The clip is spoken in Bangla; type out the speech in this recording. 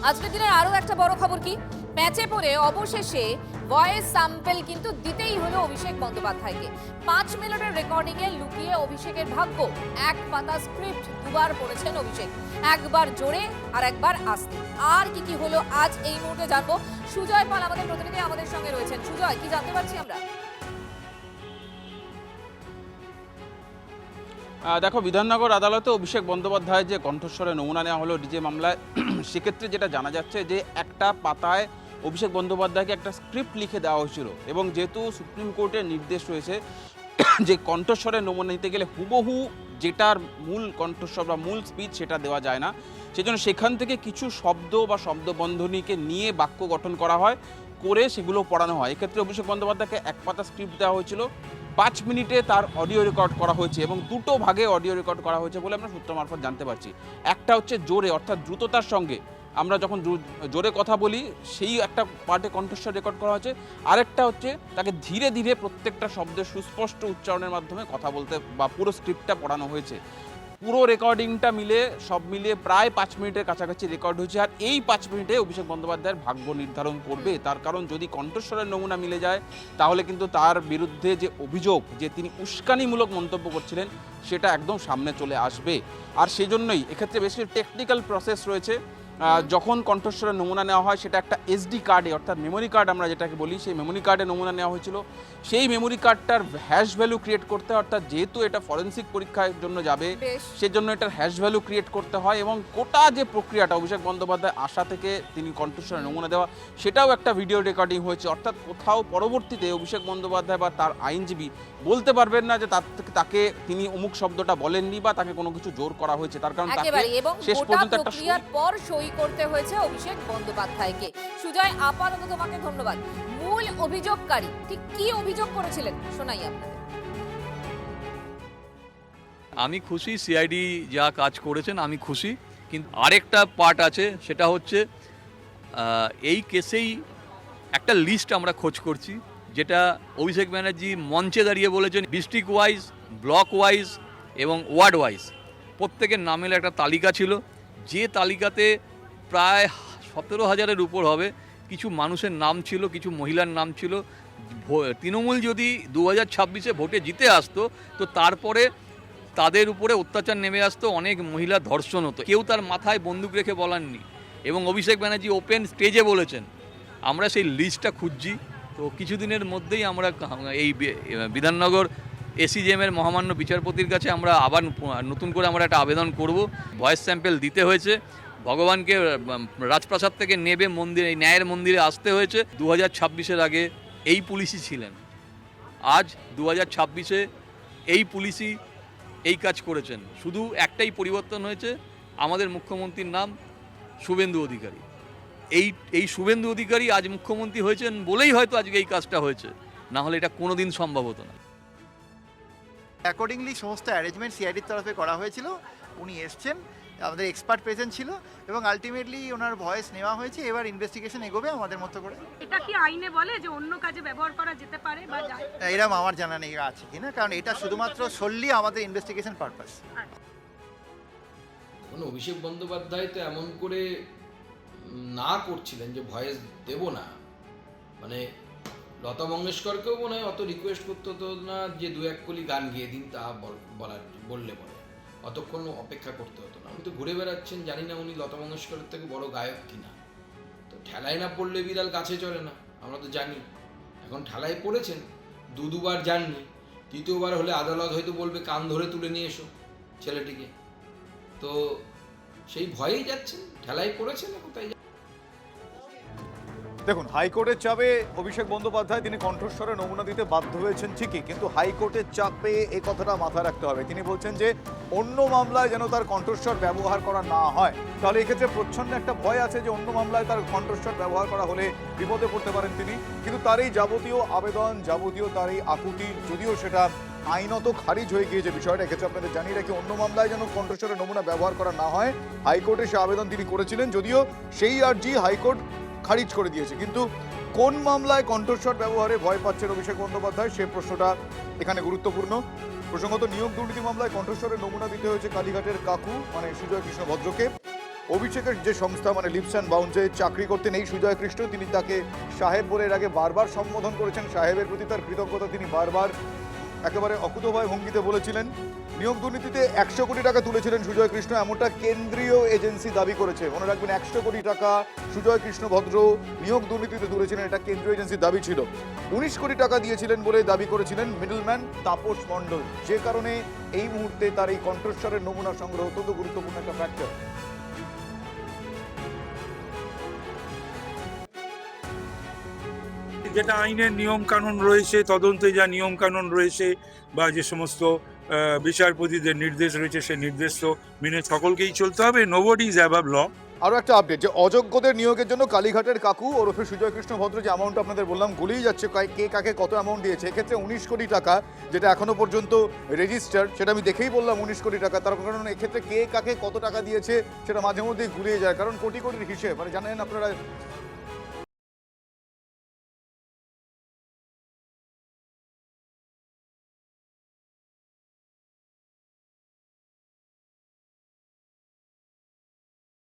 আজকের দিনের আরো একটা বড় খবর কি, প্যাচে পড়ে অবশেষে ভয়েস স্যাম্পল কিন্তু দিতেই হলো অভিষেক বন্দ্যোপাধ্যায়কে। 5 মিনিটের রেকর্ডিং এ লুকিয়ে অভিষেকের ভাগ্য। এক পাতা স্ক্রিপ্ট দুবার পড়েছেন অভিষেক, একবার জোরে আর একবার আস্তে। আর কি কি হলো আজ এই মুহূর্তে জানবো। সুজয় পাল আমাদের প্রতিনিধি আমাদের সঙ্গে রয়েছেন। সুজয়, কি জানতে পারছি আমরা? দেখো, বিধাননগর আদালতে অভিষেক বন্দ্যোপাধ্যায়ের যে কণ্ঠস্বরে নমুনা নেওয়া হলো ডিজে মামলায়, সেক্ষেত্রে যেটা জানা যাচ্ছে যে একটা পাতায় অভিষেক বন্দ্যোপাধ্যায়কে একটা স্ক্রিপ্ট লিখে দেওয়া হয়েছিল, এবং যেহেতু সুপ্রিম কোর্টের নির্দেশ রয়েছে যে কণ্ঠস্বরে নমুনা নিতে গেলে হুবহু যেটার মূল কণ্ঠস্বর বা মূল স্পিচ সেটা দেওয়া যায় না, সেজন্য সেখান থেকে কিছু শব্দ বা শব্দবন্ধনীকে নিয়ে বাক্য গঠন করা হয়, করে সেগুলো পড়ানো হয়। এক্ষেত্রে অভিষেক বন্দ্যোপাধ্যায়কে এক পাতা স্ক্রিপ্ট দেওয়া হয়েছিল, 5 মিনিটে তার অডিও রেকর্ড করা হয়েছে, এবং দুটো ভাগে অডিও রেকর্ড করা হয়েছে বলে আমরা সূত্র মারফত জানতে পারছি। একটা হচ্ছে জোরে, অর্থাৎ দ্রুততার সঙ্গে আমরা যখন জোরে কথা বলি সেই একটা পার্টে কণ্ঠস্বর রেকর্ড করা হয়েছে। আরেকটা হচ্ছে তাকে ধীরে ধীরে প্রত্যেকটা শব্দের সুস্পষ্ট উচ্চারণের মাধ্যমে কথা বলতে বা পুরো স্ক্রিপ্টটা পড়ানো হয়েছে। পুরো রেকর্ডিংটা মিলে সব মিলিয়ে প্রায় 5 মিনিটের কাছাকাছি রেকর্ড হয়েছে। আর এই 5 মিনিটে অভিষেক বন্দ্যোপাধ্যায়ের ভাগ্য নির্ধারণ করবে, তার কারণ যদি কণ্ঠস্বরের নমুনা মিলে যায় তাহলে কিন্তু তার বিরুদ্ধে যে অভিযোগ যে তিনি উস্কানিমূলক মন্তব্য করছিলেন সেটা একদম সামনে চলে আসবে। আর সেজন্যই এক্ষেত্রে বেশ কিছু টেকনিক্যাল প্রসেস রয়েছে। যখন কণ্ঠস্বরের নমুনা নেওয়া হয় সেটা একটা এসডি কার্ডে, অর্থাৎ মেমোরি কার্ড আমরা যেটাকে বলি, সেই মেমোরি কার্ডে নমুনা নেওয়া হয়েছিল। সেই মেমোরি কার্ডটার হ্যাশ ভ্যালু ক্রিয়েট করতে হয়, অর্থাৎ যেহেতু এটা ফরেন্সিক পরীক্ষার জন্য যাবে সেজন্য এটার হ্যাশ ভ্যালু ক্রিয়েট করতে হয়, এবং গোটা যে প্রক্রিয়াটা অভিষেক বন্দ্যোপাধ্যায় আশা থেকে তিনি কণ্ঠস্বরের নমুনা দেওয়া, সেটাও একটা ভিডিও রেকর্ডিং হয়েছে। অর্থাৎ কোথাও পরবর্তীতে অভিষেক বন্দ্যোপাধ্যায় বা তার আইনজীবী বলতে পারবেন না যে তাকে তিনি অমুক শব্দটা বলেননি বা তাকে কোনো কিছু জোর করা হয়েছে, তার কারণ তাকে শেষ পর্যন্ত একটা সই করতে হয়েছে অভিষেক বন্দ্যোপাধ্যায়কে। সুজয়, আপাতত তোমাকে ধন্যবাদ। মূল অভিযোগকারী ঠিক কি অভিযোগ করেছিলেন শোনাই আপনাদের। আমি খুশি, সিআইডি যা কাজ করেছেন আমি খুশি, কিন্তু আরেকটা পার্ট আছে, সেটা হচ্ছে এই কেসেই একটা লিস্ট আমরা খোঁজ করছি, যেটা অভিষেক ব্যানার্জি মঞ্চে দাঁড়িয়ে বলেছেন ডিস্ট্রিক্ট ওয়াইজ, ব্লক ওয়াইজ এবং ওয়ার্ড ওয়াইজ প্রত্যেকের নামের একটা তালিকা ছিল, যে তালিকাতে প্রায় 17,000-এর উপর হবে। কিছু মানুষের নাম ছিল, কিছু মহিলার নাম ছিল। তৃণমূল যদি 2026-এ ভোটে জিতে আসতো তো তারপরে তাদের উপরে অত্যাচার নেমে আসতো, অনেক মহিলা ধর্ষণ হতো, কেউ তার মাথায় বন্দুক রেখে বলাননি। এবং অভিষেক ব্যানার্জি ওপেন স্টেজে বলেছেন। আমরা সেই লিস্টটা খুঁজছি, তো কিছুদিনের মধ্যেই আমরা এই বিধাননগর এসিজেএমের মহামান্য বিচারপতির কাছে আমরা আবার নতুন করে আমরা একটা আবেদন করব। ভয়েস স্যাম্পল দিতে হয়েছে, ভগবানকে রাজপ্রাসাদ থেকে নেবে মন্দিরে, এই ন্যায়ের মন্দিরে আসতে হয়েছে। 2026-এর আগে এই পুলিশই ছিলেন, আজ 2026-এ এই পুলিশই এই কাজ করেছেন। শুধু একটাই পরিবর্তন হয়েছে, আমাদের মুখ্যমন্ত্রীর নাম শুভেন্দু অধিকারী। এই শুভেন্দু অধিকারী আজ মুখ্যমন্ত্রী হয়েছেন বলেই হয়তো আজকে এই কাজটা হয়েছে, না হলে এটা কোনোদিন সম্ভব হতো না। অ্যাকর্ডিংলি সমস্ত অ্যারেঞ্জমেন্ট সিআইডির তরফে করা হয়েছিল, উনি এসছেন, আমাদের এক্সপার্ট প্রেজেন্ট ছিল, এবং আলটিমেটলি ওনার ভয়েস নেওয়া হয়েছে। এবার ইনভেস্টিগেশন এগোবে আমাদের মতো করে। এটা কি আইনে বলে যে অন্য কাজে ব্যবহার করা যেতে পারে বা যায়? এরকম আমার জানা নেই আছে কিনা, কারণ এটা শুধুমাত্র solely আমাদের ইনভেস্টিগেশন পারপাস। অভিষেক বন্দ্যোপাধ্যায় তো এমন করে না করছিলেন যে ভয়েস দেব না, মানে লতা মঙ্গেশকরকেও মনে হয় অত রিকোয়েস্ট করতে হতো না যে 2-1 কলি গান গিয়ে দিন, তা বললে অতক্ষণ অপেক্ষা করতে হতো না। উনি তো ঘুরে বেড়াচ্ছেন, জানি না উনি লতা মঙ্গেশকরের থেকে বড় গায়ক কিনা। তো ঠেলায় না পড়লে বিড়াল কাছে চড়ে না, আমরা তো জানি। এখন ঠেলায় পড়েছেন, দুবার যাননি, তৃতীয়বার হলে আদালত হয়তো বলবে কান ধরে তুলে নিয়ে এসো ছেলেটিকে। তো সেই ভয়েই যাচ্ছেন, ঠেলায় পড়েছেন, কোথায়। দেখুন, হাইকোর্টের চাপে অভিষেক বন্দ্যোপাধ্যায় তিনি কণ্ঠস্বরে নমুনা দিতে বাধ্য হয়েছেন ঠিকই, কিন্তু হাইকোর্টের চাপে এই কথাটা মাথায় রাখতে হবে। তিনি বলছেন যে অন্য মামলায় যেন তার কণ্ঠস্বর ব্যবহার করা না হয়, তাহলে এক্ষেত্রে প্রচ্ছন্ন একটা ভয় আছে যে অন্য মামলায় তার কণ্ঠস্বর ব্যবহার করা হলে বিপদে পড়তে পারেন তিনি। কিন্তু তার এই যাবতীয় আবেদন, যাবতীয় তার এই আকুতি, যদিও সেটা আইনত খারিজ হয়ে গিয়েছে বিষয়টা, এক্ষেত্রে আপনাদের জানিয়ে রাখি অন্য মামলায় যেন কণ্ঠস্বরের নমুনা ব্যবহার করা না হয়, হাইকোর্টে সে আবেদন তিনি করেছিলেন, যদিও সেই আর্জি হাইকোর্ট খারিজ করে দিয়েছে। কিন্তু কোন মামলায় কণ্ঠস্বর ব্যবহারে ভয় পাচ্ছেন অভিষেক বন্দ্যোপাধ্যায়, সে প্রশ্নটা এখানে গুরুত্বপূর্ণ। প্রসঙ্গত নিয়োগ দুর্নীতি মামলায় কণ্ঠস্বরের নমুনা দিতে হয়েছে কালীঘাটের কাকু মানে সুজয় কৃষ্ণ ভদ্রকে। অভিষেকের যে সংস্থা মানে লিপস অ্যান্ড বাউন্সে চাকরি করতেন এই সুজয় কৃষ্ণ, তিনি তাকে সাহেব বলে এর আগে বারবার সম্বোধন করেছেন। সাহেবের প্রতি তার কৃতজ্ঞতা তিনি বারবার একেবারে অকুতোভয় ভঙ্গিতে বলেছিলেন। নিয়োগ দুর্নীতিতে 100 কোটি টাকা তুলেছিলেন সুজয় কৃষ্ণ, এমনটা কেন্দ্রীয় এজেন্সি দাবি করেছে। মনে রাখবেন 100 কোটি টাকা সুজয় কৃষ্ণ ভদ্র নিয়োগ দুর্নীতিতে তুলেছিলেন, এটা কেন্দ্রীয় এজেন্সির দাবি ছিল। 19 কোটি টাকা দিয়েছিলেন বলে দাবি করেছিলেন মিডলম্যান তাপস মণ্ডল, যে কারণে এই মুহূর্তে তার এই কণ্ঠস্বরের নমুনা সংগ্রহ অত্যন্ত গুরুত্বপূর্ণ একটা ফ্যাক্টর। যেটা আইনের নিয়ম কানুন রয়েছে, তদন্তে যা নিয়ম কানুন রয়েছে বা যে সমস্ত বিচারপতিদের নির্দেশ রয়েছে, সেই নির্দেশ তো মেনে সকলকেই চলতে হবে। নোবডি ইজ অ্যাবাভ ল। আরও একটা আপডেট, যে অযোগ্যদের নিয়োগের জন্য কালীঘাটের কাকু ওরফে সুজয় কৃষ্ণ ভদ্র যে অ্যামাউন্ট আপনাদের বললাম গুলিয়ে যাচ্ছে, কে কাকে কত অ্যামাউন্ট দিয়েছে। এক্ষেত্রে 19 কোটি টাকা যেটা এখনো পর্যন্ত রেজিস্টার, সেটা আমি দেখেই বললাম 19 কোটি টাকা। তার কারণ এক্ষেত্রে কে কাকে কত টাকা দিয়েছে সেটা মাঝে মধ্যেই গুলিয়ে যায়, কারণ কোটি কোটির হিসেব। মানে জানেন আপনারা